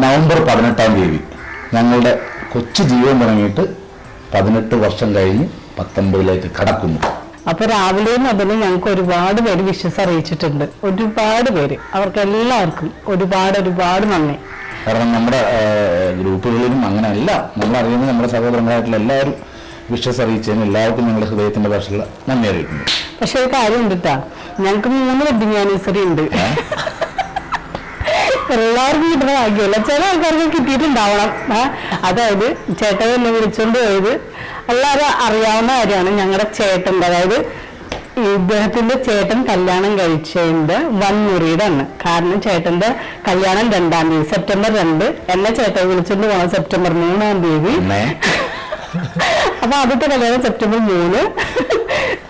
November 18 ഞങ്ങളുടെ കൊച്ചു ജീവൻ തുടങ്ങിയിട്ട് 18 വർഷം കഴിഞ്ഞ് 19 കടക്കുന്നു. അപ്പൊ രാവിലെ മുതൽ ഞങ്ങൾക്ക് ഒരുപാട് പേര് വിശ്വസ് അറിയിച്ചിട്ടുണ്ട്. ഒരുപാട് പേര്, അവർക്ക് എല്ലാവർക്കും ഒരുപാട് നന്ദി. കാരണം നമ്മുടെ ഗ്രൂപ്പുകളിലും അങ്ങനെയല്ല, നമ്മളറിയുന്ന നമ്മുടെ സഹോദരങ്ങളായിട്ടുള്ള എല്ലാവരും വിശ്വസ് അറിയിച്ചതിന് എല്ലാവർക്കും ഞങ്ങളുടെ ഹൃദയത്തിന്റെ ഭാഷയിൽ നന്ദി അറിയിക്കുന്നു. പക്ഷെ ഒരു കാര്യം ഉണ്ട് കേട്ടാ, ഞങ്ങൾക്ക് 3 വെഡിങ് ആനിവേഴ്സറി ഉണ്ട്. എല്ലാവർക്കും കിട്ടുന്ന ഭാഗ്യമല്ല, ചില ആൾക്കാർക്ക് കിട്ടിയിട്ടുണ്ടാവണം. അതായത് ചേട്ടൻ എന്നെ വിളിച്ചോണ്ട് പോയത് എല്ലാവരും അറിയാവുന്ന കാര്യമാണ്. ഞങ്ങളുടെ ചേട്ടൻ്റെ, അതായത് ഇദ്ദേഹത്തിന്റെ ചേട്ടൻ കല്യാണം കഴിച്ചതിന്റെ വൻമുറിയുടെ അന്ന്. കാരണം ചേട്ടന്റെ കല്യാണം 2-ാം തീയതി, സെപ്റ്റംബർ 2. എന്നെ ചേട്ടൻ വിളിച്ചോണ്ട് പോകണം സെപ്റ്റംബർ 3-ാം തീയതി. അപ്പൊ ആദ്യത്തെ കല്യാണം സെപ്റ്റംബർ 3,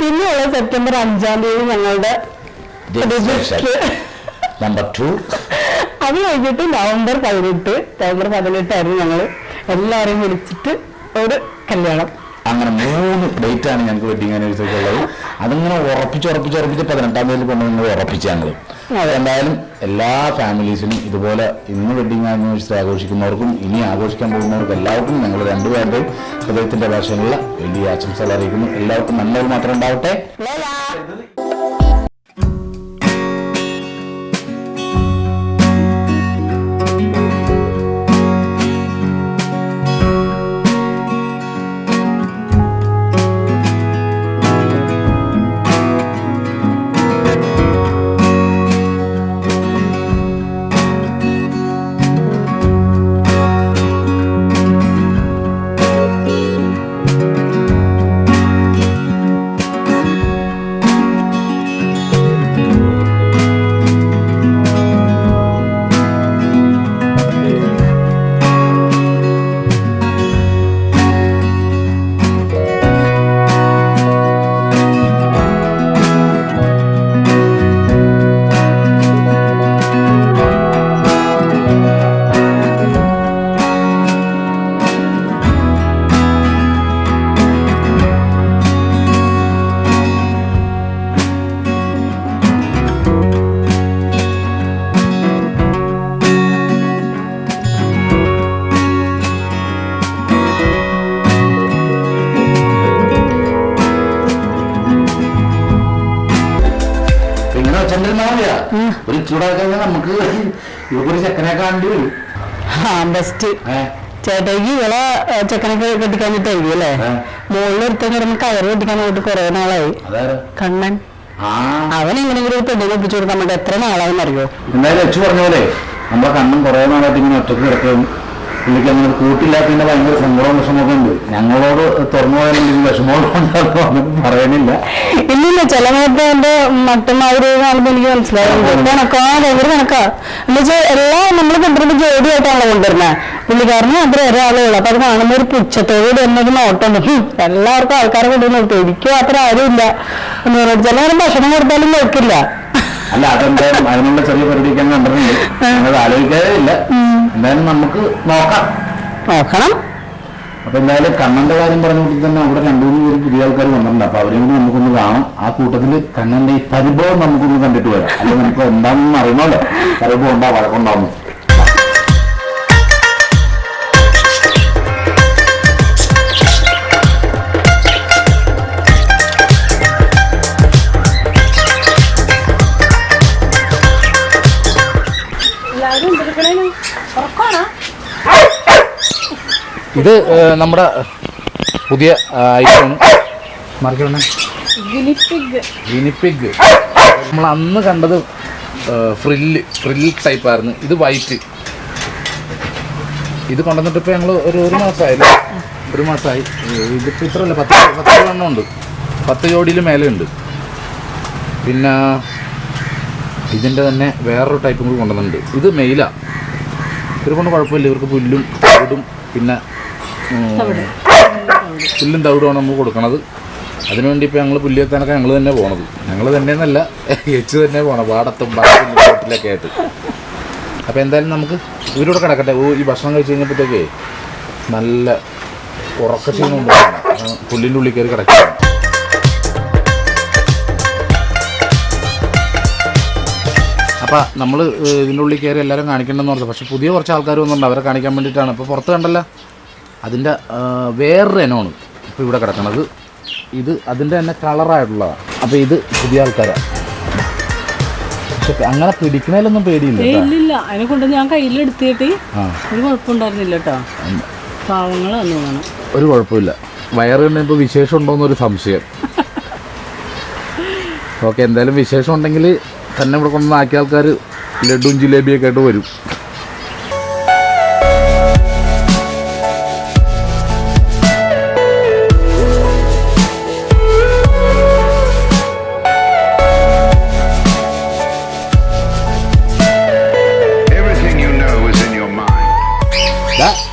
പിന്നെയുള്ള സെപ്റ്റംബർ 5-ാം തീയതി ഞങ്ങളുടെ നമ്പർ 2. അത് കഴിഞ്ഞിട്ട് നവംബർ 18 ഞങ്ങൾ എല്ലാവരെയും വിളിച്ചിട്ട് ഒരു കല്യാണം. അങ്ങനെ 3 ഡേറ്റാണ് ഞങ്ങൾക്ക് വെഡിങ് ആനിവേഴ്സറി ഉള്ളത്. അതിങ്ങനെ ഉറപ്പിച്ച് 18-ാം തീയതി കൊണ്ടുവന്ന് ഉറപ്പിച്ച് ഞങ്ങൾ. എന്തായാലും എല്ലാ ഫാമിലീസിനും ഇതുപോലെ ഇന്ന് വെഡിങ് ആനിവേഴ്സറി ആഘോഷിക്കുന്നവർക്കും ഇനി ആഘോഷിക്കാൻ പോകുന്നവർക്കും എല്ലാവർക്കും ഞങ്ങൾ രണ്ടുപേരുടെയും ഹൃദയത്തിന്റെ ഭാഷയിലുള്ള വലിയ ആശംസകൾ അറിയിക്കുന്നു. എല്ലാവർക്കും നല്ലത് മാത്രം ഉണ്ടാവട്ടെ. ഒരു ചൂടാക്കാൻ നമുക്ക് ഇവക്കൊരു ചെക്കനെ കാണേണ്ടി വരും. ബെസ്റ്റ് ചേട്ടയ്ക്ക് ഇവളെ ചെക്കനൊക്കെ കെട്ടിക്കാഞ്ഞിട്ടായിരിക്കും അല്ലേ? മുകളിൽ ഒരുത്തൻ കിടന്ന് കയറ് കെട്ടിക്കാൻ പോയിട്ട് കുറെ നാളായി. കണ്ണൻ അവൻ എങ്ങനെയെങ്കിലും പെണ്ണിനെ ഒപ്പിച്ചു കൊടുക്കാൻ വേണ്ടി എത്ര നാളായെന്ന് അറിയോ? എന്തായാലും വെച്ച് പറഞ്ഞ പോലെ നമ്മളെ കണ്ണൻ കുറെ നാളായിട്ട് ഇങ്ങനെ ഒറ്റക്ക് കിടക്കും. പുള്ളിക്ക് അങ്ങനെ കൂട്ടില്ലാത്തതിന്റെ ഭയങ്കര സങ്കടവും വിഷമമൊക്കെ ഉണ്ട്. ഞങ്ങളോട് തുറന്നു പോയാലും വിഷമമുണ്ടാകും പറയാനില്ല. ഇല്ലില്ല, ചില നേരത്തെ എന്റെ മറ്റന്മാര് കാണുമ്പോൾ എനിക്ക് മനസ്സിലാവുന്നുണ്ട് കണക്കാ ഭയങ്കര കണക്കാ. എന്ന് വെച്ചാൽ എല്ലാം നമ്മൾ കൊണ്ടുവരുമ്പോ ജോഡിയായിട്ടാണല്ലോ കൊണ്ടുവരുന്നത്. പുള്ളിക്കാരന് മാത്രം ഒരാളേ ഉള്ളു. അപ്പൊ അത് കാണുമ്പോൾ ഒരു പുച്ഛത്തോട് എന്നൊരു നോട്ടുണ്ട്. എല്ലാവർക്കും ആൾക്കാരെ കൊണ്ടുവന്ന് എനിക്ക് മാത്രം ആരുമില്ല എന്ന് പറഞ്ഞാൽ ചില നേരം ഭക്ഷണം കൊടുത്താലും നോക്കില്ല. അല്ല, അതെന്തായാലും അതിനുള്ള ചെറിയ പരിപാടിയൊക്കെ കണ്ടിട്ടുണ്ട്. അത് ആലോചിക്കാതെ ഇല്ല. എന്തായാലും നമുക്ക് നോക്കണം. അപ്പൊ എന്തായാലും കണ്ണന്റെ കാര്യം പറഞ്ഞിട്ട് തന്നെ അവിടെ 2-3 പേര് പുതിയ ആൾക്കാർ വന്നിട്ടുണ്ട്. അപ്പൊ അവരെയും കൂടി നമുക്കൊന്ന് കാണാം. ആ കൂട്ടത്തില് കണ്ണന്റെ ഈ പരിഭവം നമുക്കൊന്ന് കണ്ടിട്ട് വരാം. അല്ലെങ്കിൽ നമുക്ക് എന്താണെന്ന് അറിയണമല്ലോ, പരിഭവം ഉണ്ടാവും വഴക്കുണ്ടാവുന്നു. ഇത് നമ്മുടെ പുതിയ ഐറ്റം ഗിനിപ്പിഗ്. നമ്മൾ അന്ന് കണ്ടത് ഫ്രില്ല് ടൈപ്പായിരുന്നു. ഇത് വൈറ്റ്. ഇത് കൊണ്ടുവന്നിട്ട് ഇപ്പോൾ ഞങ്ങൾ ഒരു മാസമായില്ലേ? 1 മാസമായി. ഇതിപ്പോൾ ഇത്രയല്ല, 10 എണ്ണം ഉണ്ട്. 10 ജോഡിയിൽ മേലെ ഉണ്ട്. പിന്നെ ഇതിൻ്റെ തന്നെ വേറൊരു ടൈപ്പും കൂടി കൊണ്ടുവന്നിട്ടുണ്ട്. ഇത് മെയിലാണ്. ഇവർക്കൊണ്ട് കുഴപ്പമില്ല. ഇവർക്ക് പുല്ലും തവിടും പിന്നെ പുല്ലും തവിടുമാണ് നമ്മൾ കൊടുക്കണത്. അതിനുവേണ്ടി ഇപ്പോൾ ഞങ്ങൾ പുല്ലിയെത്താനൊക്കെ ഞങ്ങൾ തന്നെ പോണത്. ഞങ്ങൾ തന്നെയെന്നല്ല, എച്ച് തന്നെ പോകണം. പാടത്തും വീട്ടിലൊക്കെ ആയിട്ട്. അപ്പോൾ എന്തായാലും നമുക്ക് ഇവരോട് കിടക്കട്ടെ. ഈ ഭക്ഷണം കഴിച്ച് കഴിഞ്ഞപ്പോഴത്തേക്കേ നല്ല ഉറക്കക്ഷീണം പുല്ലിൻ്റെ ഉള്ളിൽ കയറി കിടക്കുക. അപ്പം നമ്മൾ ഇതിൻ്റെ ഉള്ളിൽ കയറി എല്ലാവരും കാണിക്കണമെന്ന് പറഞ്ഞു. പക്ഷെ പുതിയ കുറച്ച് ആൾക്കാർ വന്നിട്ടുണ്ട്, അവരെ കാണിക്കാൻ വേണ്ടിയിട്ടാണ്. ഇപ്പോൾ പുറത്ത് കണ്ടല്ലോ, അതിൻ്റെ വേറൊരു ഇനമാണ് ഇപ്പോൾ ഇവിടെ കിടക്കുന്നത്. ഇത് അതിൻ്റെ തന്നെ കളറായിട്ടുള്ളതാണ്. അപ്പോൾ ഇത് പുതിയ ആൾക്കാരാണ്. പക്ഷെ അങ്ങനെ പിടിക്കണേലൊന്നും പേടിയില്ല. ഇല്ല, അതിനെ കൊണ്ട് ഞാൻ കയ്യിലെടുത്തിട്ട് ഒരു കുഴപ്പമുണ്ടായിരുന്നില്ല കേട്ടോ. പാവങ്ങളാന്ന് തോന്നണം. ഒരു കുഴപ്പമില്ല. വയറ് തന്നെ ഇപ്പോൾ വിശേഷം ഉണ്ടോയെന്നൊരു സംശയം. ഓക്കെ, എന്തായാലും വിശേഷം ഉണ്ടെങ്കിൽ തന്നെ ഇവിടെ കൊണ്ടുവന്ന് ആക്കിയ ആൾക്കാർ ലഡുവും ജിലേബിയൊക്കെ ആയിട്ട് വരും.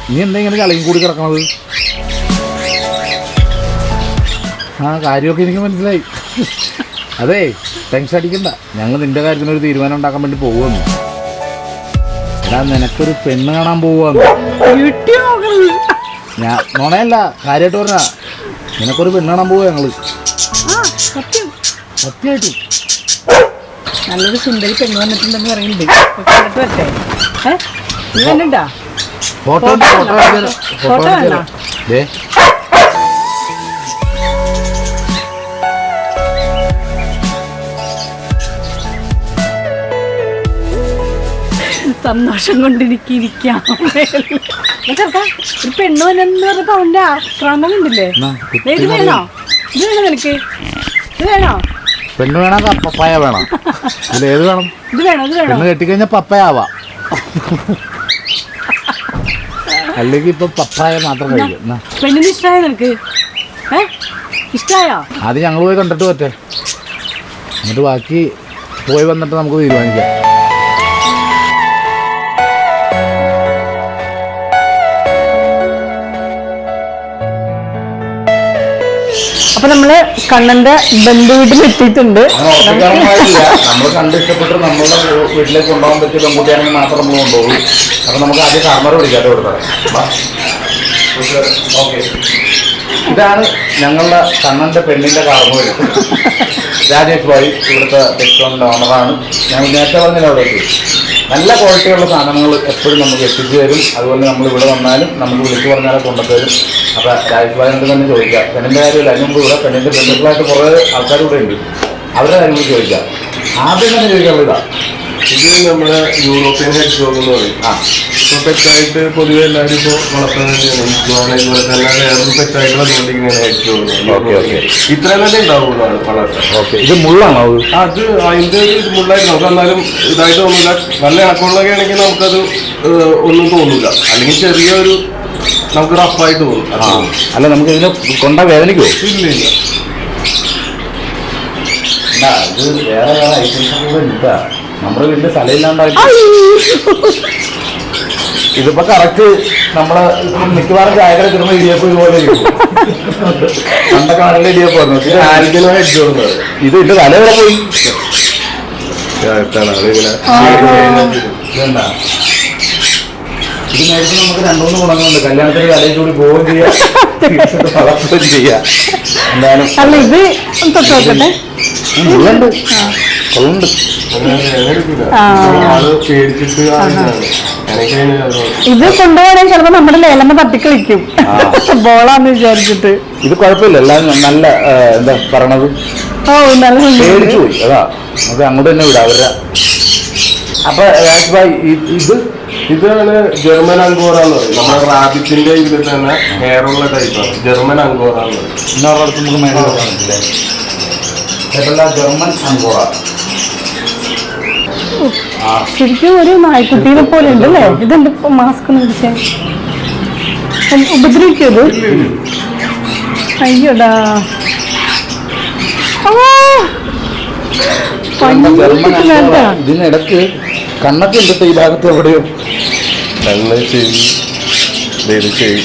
നീ എന്താ ഇങ്ങനെ കളിയും കൂടി കിടക്കണത്? ആ കാര്യമൊക്കെ എനിക്ക് മനസ്സിലായി. അതെ, ടെൻഷൻ അടിക്കണ്ട, ഞങ്ങൾ നിന്റെ കാര്യത്തിനൊരു തീരുമാനം ഉണ്ടാക്കാൻ വേണ്ടി പോകുമെന്ന്. എടാ, നിനക്കൊരു പെണ്ണ് കാണാൻ പോവാന്ന്. ഞാൻ നോണയല്ല, കാര്യമായിട്ട് പറഞ്ഞ നിനക്കൊരു പെണ്ണ് കാണാൻ പോവുക ഞങ്ങള്. സത്യമായിട്ടും നല്ലൊരു സുന്ദരി പെണ്ണ് വന്നിട്ടുണ്ടെന്ന് പറയുന്നുണ്ട്. ഫോട്ടോ സന്തോഷം കൊണ്ടിരിക്കാം. ഒരു പെണ്ണ് വന്നെന്ന് പറഞ്ഞപ്പോ അവന്റെ ആക്രമണം ഉണ്ടല്ലേ. ഇത് വേണോ? ഇത് വേണോ നിനക്ക്? ഇത് വേണോ? പെണ്ണ് വേണം, പപ്പായ വേണം. ഇതിലേത് വേണം? ഇത് വേണോ? ഇത് വേണോ? പെണ്ണ് കെട്ടിക്കഴിഞ്ഞാൽ പപ്പയാവാം, അല്ലെങ്കിൽ ഇപ്പൊ പപ്പായ മാത്രം കഴിക്കും. പെണ്ണിന് ഇഷ്ടമായോ നിനക്ക്? ഇഷ്ടമായോ? അത് ഞങ്ങൾ പോയി കണ്ടിട്ട് പറ്റേ, എന്നിട്ട് ബാക്കി പോയി വന്നിട്ട് നമുക്ക് തീരുമാനിക്കാം. അപ്പൊ നമ്മള് കണ്ണന്റെ ബന്ധു വീട്ടിൽ എത്തിയിട്ടുണ്ട്. നമ്മൾ കണ്ട് ഇഷ്ടപ്പെട്ട് നമ്മളുടെ വീട്ടിലേക്ക് കൊണ്ടുപോകാൻ പറ്റിയ പെൺകുട്ടിയാണെങ്കിൽ മാത്രം നമ്മൾ കൊണ്ടുപോകും. അപ്പൊ നമുക്ക് ആദ്യം കാർമറ് വിളിക്കാതെ കൊടുക്കാം. ഓക്കെ, ഇതാണ് ഞങ്ങളുടെ കണ്ണന്റെ പെണ്ണിന്റെ കാർമറ്, രാജേഷ് ഭായി, ഇവിടുത്തെ റെസ്റ്റോറൻറ്റ് ഓണറാണ്. ഞങ്ങൾ നേരത്തെ പറഞ്ഞില്ല, അവിടെ എത്തി നല്ല ക്വാളിറ്റിയുള്ള സാധനങ്ങൾ എപ്പോഴും നമുക്ക് എത്തിച്ചു തരും. അതുപോലെ നമ്മൾ ഇവിടെ വന്നാലും നമുക്ക് വിളിച്ചു പറഞ്ഞാൽ കൊണ്ടുതരും. അപ്പോൾ രാജേഷ് ഭായിനോട് തന്നെ ചോദിക്കാം. പെണ്ണിൻ്റെ കാര്യമില്ല, അതിന് മുമ്പ് ഇവിടെ പെണ്ണിൻ്റെ ബന്ധുക്കളായിട്ട് കുറേ ആൾക്കാർ ഇവിടെ ഉണ്ട്, അവരുടെ കാര്യങ്ങൾ ചോദിക്കാം. ആദ്യം തന്നെ ചോദിക്കാനുള്ളതാ, ഇത് നമ്മുടെ യൂറോപ്യൻ ഹെഡ് ഡോഗ് എന്ന് പറയും. ഇപ്പോൾ പെറ്റായിട്ട് പൊതുവെ എല്ലാവരും ഇപ്പോൾ വളർത്തുന്നത് അതുപോലെ തന്നെ വേറൊരു പെറ്റായിട്ട് വന്നുകൊണ്ടിരിക്കുന്നതാണ് ഹെഡ് ഡോഗ്. ഇത്ര തന്നെ ഉണ്ടാവുള്ളൂ വളർത്താൻ. ഓക്കെ, ഇത് മുള്ളാണോ? അത് അതിൻ്റെ ഒരു മുള്ളായിട്ട് നമുക്ക് എന്നാലും ഇതായിട്ട് തോന്നില്ല. നല്ല ഇണക്കമുള്ളതൊക്കെ ആണെങ്കിൽ നമുക്കത് ഒന്നും തോന്നില്ല, അല്ലെങ്കിൽ ചെറിയൊരു നമുക്ക് റഫായിട്ട് തോന്നും. അല്ല, നമുക്ക് ഇതിനെ കൊണ്ട വേദനിക്കോ? ഇല്ല ഇല്ല, ഇത് വേറെ വേറെ ഐറ്റംസ് കൂടെ ഇല്ല. നമ്മുടെ വീട്ടിൽ സ്ഥലമില്ലാണ്ടായിട്ട് ഇതിപ്പോ കറക്റ്റ് നമ്മള് മിക്കവാറും ചായക്കട കിട്ടുന്ന ഇടിയപ്പം ഇതുപോലെ പണ്ടൊക്കെ നല്ല ഇടിയപ്പം വന്നു. ഇത് ഇട്ട് തല വരെ പോയി. ഇതെന്താ, ഇത് മേടിച്ച് നമുക്ക് 2-3 ഗുണങ്ങളുണ്ട്. കല്യാണത്തിന് തലയിൽ കൂടി പോവുകയും ചെയ്യാം, വളർത്തുകയും ചെയ്യാം. എന്തായാലും മുള്ളുണ്ട്, കൊള്ളുണ്ട്. ഇത് കൊണ്ടുപോകാൻ ചിലപ്പോ നമ്മുടെ ലേലമ്മ തട്ടിക്കളിക്കും, ബോളാന്ന് വിചാരിച്ചിട്ട്. ഇത് കുഴപ്പമില്ല, എല്ലാം നല്ല എന്താ പറയണത്, പേടിച്ചു പോയി. അതാ നമുക്ക് അങ്ങോട്ട് തന്നെ വിടാം അവരുടെ. അപ്പൊ ഇതാണ് ജർമ്മൻ അങ്കോറ എന്ന് പറയും. നമ്മുടെ റാബിറ്റിന്റെ ഇതിൽ തന്നെ ഹെയറുള്ള ടൈപ്പാണ് ജർമ്മൻ അങ്കോറ എന്ന് പറയും. ഇന്നോടത്ത് നമുക്ക് മേടിച്ചില്ലേ ജർമ്മൻ അങ്കോറ. ശരിക്കും ഒരു നായ്ക്കുട്ടീനെ പോലെ ഉണ്ട് അല്ലേ? ഇതെന്ത് മാസ്ക് പിടിച്ചേ, ഉപദ്രവിക്കത്? അയ്യോടാ, ഇതിനിടക്ക് കണ്ണൊക്കെ ഉണ്ട് ഈ ഭാഗത്ത് എവിടെയോ. കണ്ണ്, ചെവി, ചെവി,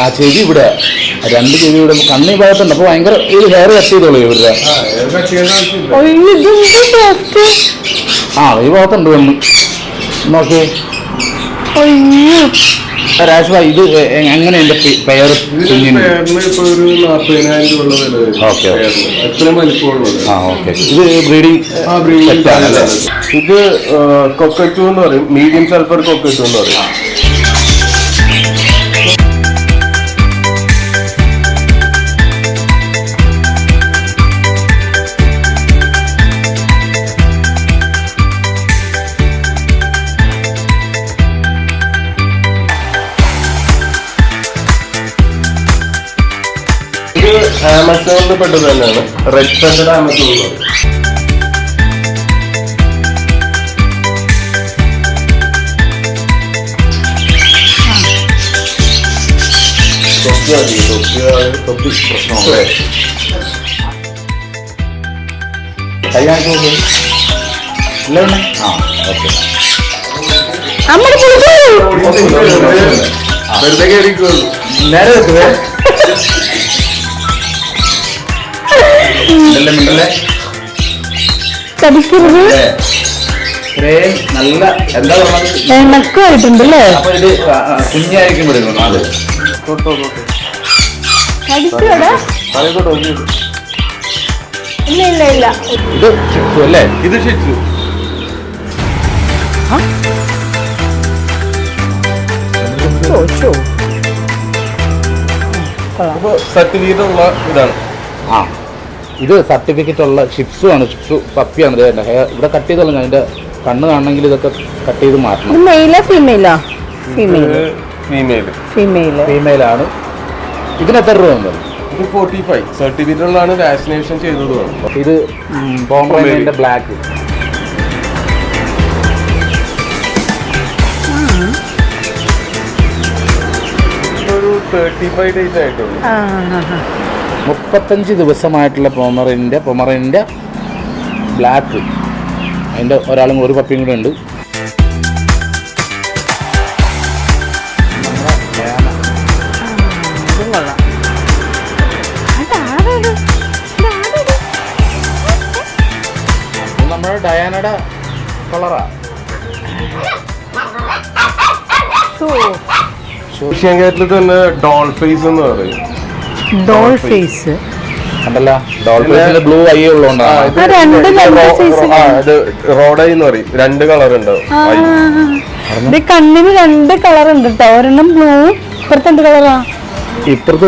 ആ ചെവി ഇവിടെ, 2 ചെവി ഇവിടെ, കണ്ണ് ഈ ഭാഗത്തുണ്ട്. അപ്പൊ ഭയങ്കര ഒരു ഹെയർ കട്ട് ചെയ്തോളൂ ഇവരുടെ. ഈ ഭാഗത്തുണ്ട് കണ്ണ്, നോക്കിയേ. രാജ് ഇത് എങ്ങനെ എന്റെ പെയർ ഇതിന് പേരിന് ഇപ്പൊ ഒരു 40,000 രൂപ വില വരും. ഓക്കെ. അത്രയും വലിപ്പമുള്ളത്. ആ ഓക്കെ. ഇത് ബ്രീഡിംഗ് ബ്രീഡിംഗ്. ഇത് കൊക്കറ്റു എന്ന് പറയും, മീഡിയം സൾഫർ കൊക്കറ്റു എന്ന് പറയും. ഇത് ആമസോണിൽ പെട്ടത് തന്നെയാണ്, റെഡ് സെന്റഡ് ആമസോൺ എന്ന് പറയും. തൊപ്പി പ്രശ്നമുണ്ട്. വെറുതെ കയറിക്കുള്ളൂ. നേരെ വെക്കുവേ. നല്ല എന്താ പറഞ്ഞത് എണ്ണക്കുമായിട്ടുണ്ടല്ലേ? അപ്പൊ ഇത് കുഞ്ഞായിരിക്കും വിടുന്നു. അത് ഇല്ല ഇല്ല ഇല്ല. ഇത് ഷിറ്റ്സു അല്ലേ? ഇത് ഷിറ്റ്സു. സർട്ടിഫിക്കറ്റ് ഉള്ള ഇതാണ്. ആ ഇത് സർട്ടിഫിക്കറ്റ് ഉള്ള ഷിറ്റ്സു ആണ്. ഷിറ്റ്സു പപ്പിയാണ്. ഹെയർ ഇവിടെ കട്ട് ചെയ്തോളൂ. അതിന്റെ കണ്ണ് കാണണമെങ്കിൽ ഇതൊക്കെ കട്ട് ചെയ്ത് മാറ്റണം. മെയിലാ ഫീമെയിലാ? ഫീമെയിലാണ്. ഇതിന് എത്ര രൂപ ഉണ്ട്? ഇത് 45. സർട്ടിഫിക്കറ്റ് ഉള്ളതാണ്, വാക്സിനേഷൻ ചെയ്തതുമാണ്. ഇത് പോമറേനിയന്റെ ബ്ലാക്ക്. ഒരു 35 days ആയിട്ടുള്ളൂ. 35 ദിവസമായിട്ടുള്ള പൊമറേനിയന്റെ ബ്ലാക്ക്. അതിന്റെ ഒരാളും ഒരു പപ്പിയും കൂടെ ഉണ്ട്. നമ്മുടെ ഡയാനയുടെ കളറാ. ഏഷ്യൻ കാറ്റിൽ തന്നെ ഡോൾ ഫേസ് എന്ന് പറയും. ഡോൾ ഫേസ് കണ്ടല്ലോ. ഡോൾ ഫേസിന്റെ ബ്ലൂ ഐ ഉള്ളതുകൊണ്ടാണ്. ഇത് റോഡൈ എന്ന് പറയും. 2 കളർ ഉണ്ടാവും. കണ്ണിന് 2 കളർ ഉണ്ട് കേട്ടോ. ഒരെണ്ണം ബ്ലൂ, ഇപ്പുറത്തെ എന്ത് കളറാ? ഇപ്പുറത്തെ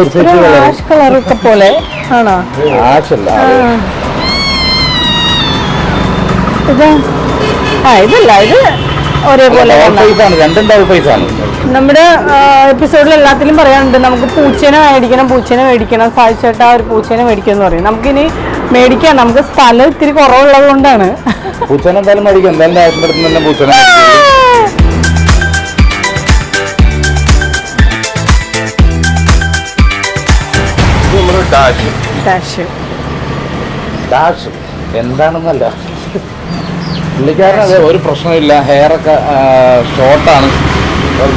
ആഷ് കളറൊക്കെ പോലെ ആണോ? ആഷല്ല. ഇതാ ഇതല്ല, ഇത് ഒരേപോലെ രണ്ടും ഡബിൾ ഫേസ് ആണ്. നമ്മുടെ എപ്പിസോഡിൽ എല്ലാത്തിലും പറയാനുണ്ട് നമുക്ക് പൂച്ചേനെ മേടിക്കണം. സാധിച്ചേട്ടാ ഒരു പൂച്ചേനെ മേടിക്കണം എന്ന് പറയും. നമുക്കിനി മേടിക്കാം. നമുക്ക് സ്ഥലം ഇത്തിരി കുറവുള്ളത് കൊണ്ടാണ്. പൂച്ചനെ എന്തായാലും മേടിക്കാം. എന്തായാലും രാജ്യത്തിന്റെ അടുത്ത് തന്നെ പൂച്ചനെ. ഡാഷ് എന്താണെന്നല്ല, പുള്ളിക്കാരൻ അതെ ഒരു പ്രശ്നമില്ല. ഹെയറൊക്കെ ഷോർട്ടാണ്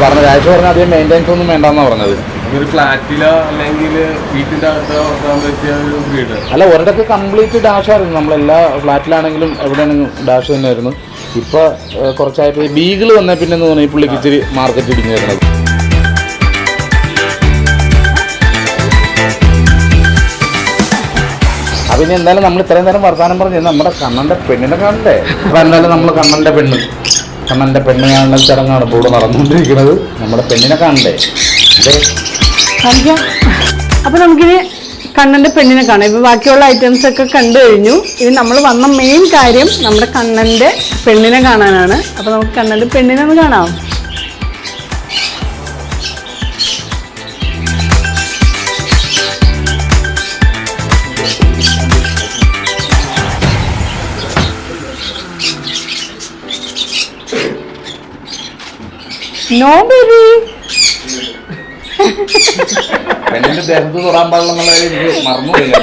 പറഞ്ഞത്. രാജ് പറഞ്ഞാൽ അധികം മെയിൻ്റെനൻസ് ഒന്നും വേണ്ടെന്നാ പറഞ്ഞത്. ഒരു ഫ്ലാറ്റിലോ അല്ലെങ്കിൽ വീട്ടിന്റെ അകത്ത് വളർത്താൻ പറ്റിയ ഒരു ബ്രീഡ് അല്ല. ഒരിടക്ക് കംപ്ലീറ്റ് ഡാഷായിരുന്നു. നമ്മളെല്ലാ ഫ്ലാറ്റിലാണെങ്കിലും എവിടെയാണെങ്കിലും ഡാഷ് തന്നെയായിരുന്നു. ഇപ്പൊ കുറച്ചായപ്പോൾ ബീഗിൾ വന്നേ പിന്നെ എന്ന് തോന്നുന്നു ഈ പുള്ളിക്ക് ഇച്ചിരി മാർക്കറ്റ് ഇടിഞ്ഞു വരുന്നത്. അപ്പൊ ഇനി എന്തായാലും നമ്മൾ ഇത്രയും നേരം വർത്താനം പറഞ്ഞ് നമ്മുടെ കണ്ണന്റെ പെണ്ണിനെ കാണണ്ടേ? അപ്പൊ എന്തായാലും നമ്മൾ കണ്ണന്റെ പെണ്ണ് കാണുന്ന ചടങ്ങാണ് ഇപ്പോൾ ഇവിടെ നടന്നുകൊണ്ടിരിക്കുന്നത്. നമ്മുടെ പെണ്ണിനെ കാണണ്ടേ? അപ്പൊ നമുക്കിനി കണ്ണന്റെ പെണ്ണിനെ കാണാം. ഇപ്പൊ ബാക്കിയുള്ള ഐറ്റംസ് ഒക്കെ കണ്ടു കഴിഞ്ഞു. ഇനി നമ്മൾ വന്ന മെയിൻ കാര്യം നമ്മുടെ കണ്ണന്റെ പെണ്ണിനെ കാണാനാണ്. അപ്പൊ നമുക്ക് കണ്ണന്റെ പെണ്ണിനെ ഒന്ന് കാണാം. No baby. പെണ്ണിന്റെ ദേഹത്ത് തൊടാൻ പാടില്ല മറന്നുപോയില്ല.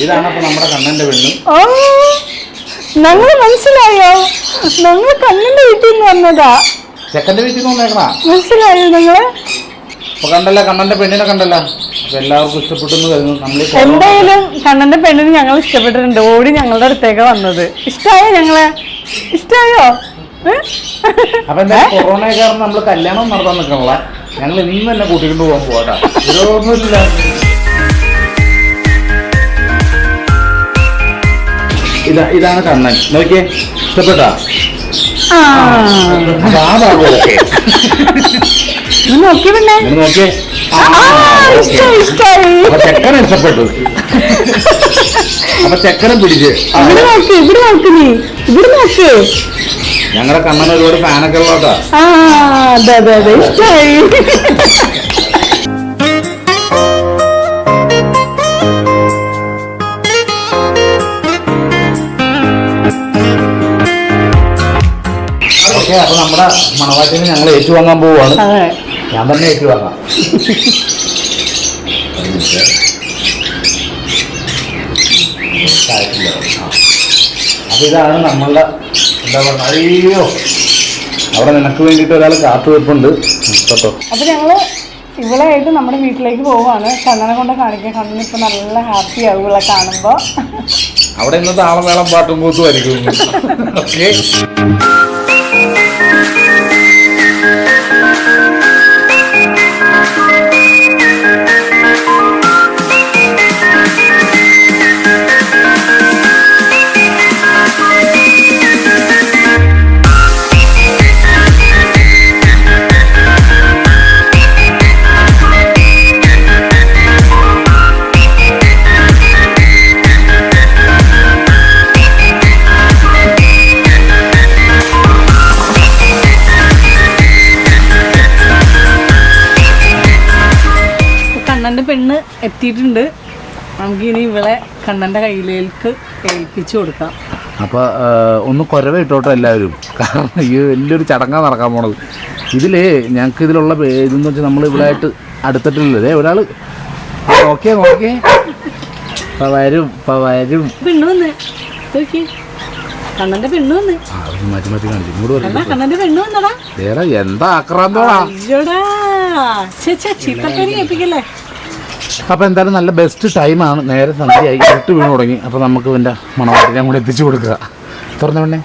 ഇതാണ് അപ്പൊ നമ്മുടെ കണ്ണന്റെ പെണ്ണ്. ഓ, ഞങ്ങള് മനസ്സിലായോ? ഞങ്ങള് കണ്ണന്റെ വീട്ടിൽ നിന്ന് വന്നതാ. ചെക്കന്റെ വീട്ടിൽ നിന്ന് വന്നേക്കണ മനസ്സിലായോ നിങ്ങള്? അപ്പൊ കണ്ടല്ല, കണ്ണന്റെ പെണ്ണിനെ കണ്ടല്ല. അപ്പൊ എല്ലാവർക്കും ഇഷ്ടപ്പെട്ടെന്ന് കരുതുന്നു. നമ്മൾ എന്തായാലും കണ്ണന്റെ പെണ്ണിന് ഞങ്ങൾ ഇഷ്ടപ്പെട്ടിട്ടുണ്ട്. ഓടി ഞങ്ങളുടെ അടുത്തേക്ക് വന്നത്. ഇഷ്ടായോ? ഞങ്ങളെ ഇഷ്ടായോ? അപ്പൊ എന്താ കൊറോണ കാരണം നമ്മള് കല്യാണം നടത്താൻ നിൽക്കണല്ല. ഞങ്ങൾ ഇന്ന് തന്നെ കൂട്ടിക്കൊണ്ട് പോകാൻ പോകട്ടാ. ഇതൊന്നുമില്ല. ഇതാണ് കണ്ണൻ. നോക്കിയേ, ഇഷ്ടപ്പെട്ടാ? നോക്കിയേ, അപ്പൊ ചെക്കനെ ഇഷ്ടപ്പെട്ടു. അപ്പൊ ചെക്കനെ പിടിച്ച് ഞങ്ങളുടെ കണ്ണൻ ഒരുപാട് ഫാനൊക്കെ ഉള്ളതാ. ഓക്കെ, അപ്പൊ നമ്മുടെ മണവാട്ടിന് ഞങ്ങൾ ഏറ്റുവാങ്ങാൻ പോവുകയാണ്. ഞാൻ തന്നെ ഏറ്റുവാങ്ങാം. അപ്പൊ ഇതാണ് നമ്മളുടെ എന്താ പറയുക, അയ്യോ അവിടെ നിനക്ക് വേണ്ടിയിട്ട് ഒരാൾ കാത്തു വെപ്പുണ്ട് കേട്ടോ. അപ്പൊ ഞങ്ങള് ഇവളായിട്ട് നമ്മുടെ വീട്ടിലേക്ക് പോവാണ്. കണ്ണനെ കൊണ്ട് കാണിക്കാൻ. കണ്ണൻ ഇപ്പൊ നല്ല ഹാപ്പി ആവും ഇവളെ കാണുമ്പോ. അവിടെ ഇന്ന് താളം വേളം പാട്ടും കൂത്തും ആയിരിക്കും. ഓക്കെ, കണ്ണൻ്റെ പെണ്ണ് എത്തിയിട്ടുണ്ട്. നമുക്കിനി ഇവളെ കണ്ണൻ്റെ കയ്യിലേക്ക് ഏൽപ്പിച്ചു കൊടുക്കാം. അപ്പോൾ ഒന്ന് കുരവ ഇട്ടോട്ടെ എല്ലാവരും. കാരണം ഈ വലിയൊരു ചടങ്ങാണ് നടക്കാൻ പോണത്. ഇതിൽ ഞങ്ങൾക്ക് ഇതിലുള്ള ഇതെന്ന് വെച്ചാൽ നമ്മൾ ഇവിടെ ആയിട്ട് അടുത്തിട്ടില്ലതേ ഒരാൾ. നോക്കിയേ നോക്കിയേ, വരും പെണ്ണ് വന്ന് കണ്ണൻ്റെ പെണ്ണ് വന്ന് മാറ്റി മാറ്റി കാണിച്ചു. ഇങ്ങോട്ട് വരും. കണ്ണൻ്റെ പെണ്ണ് വന്നടാ. വേറെ എന്താ ആക്രാന്തോടാ. ചീത്തപ്പേരി കേൾപ്പിക്കല്ലേ. അപ്പോൾ എന്തായാലും നല്ല ബെസ്റ്റ് ടൈമാണ്. നേരെ സന്ധ്യയായി, ഇട്ട് വീണ് തുടങ്ങി. അപ്പോൾ നമുക്ക് എൻ്റെ മണവാട്ടിനെ കൂടെ എത്തിച്ചു കൊടുക്കുക. തുറന്ന പെണ്ണേ.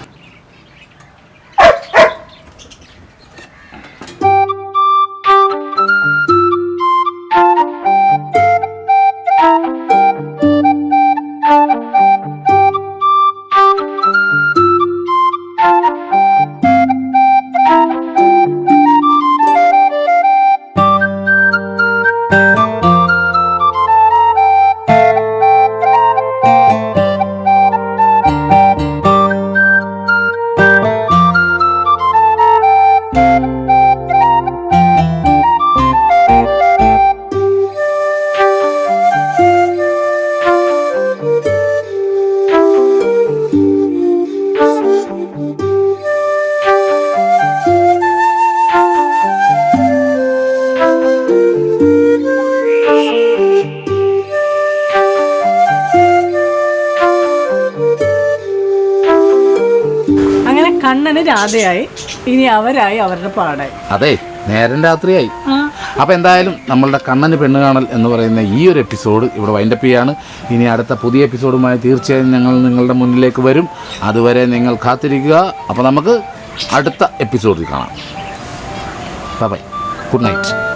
കണ്ണന് രാധയായി, ഇനി അവരായി അവരുടെ പാടായി. അതെ, നേരം രാത്രിയായി. അപ്പോൾ എന്തായാലും നമ്മളുടെ കണ്ണന് പെണ്ണ് കാണൽ എന്ന് പറയുന്ന ഈ ഒരു എപ്പിസോഡ് ഇവിടെ വൈൻഡപ്പ് ചെയ്യാണ്. ഇനി അടുത്ത പുതിയ എപ്പിസോഡുമായി തീർച്ചയായും ഞങ്ങൾ നിങ്ങളുടെ മുന്നിലേക്ക് വരും. അതുവരെ നിങ്ങൾ കാത്തിരിക്കുക. അപ്പോൾ നമുക്ക് അടുത്ത എപ്പിസോഡിൽ കാണാം. Bye bye, good night.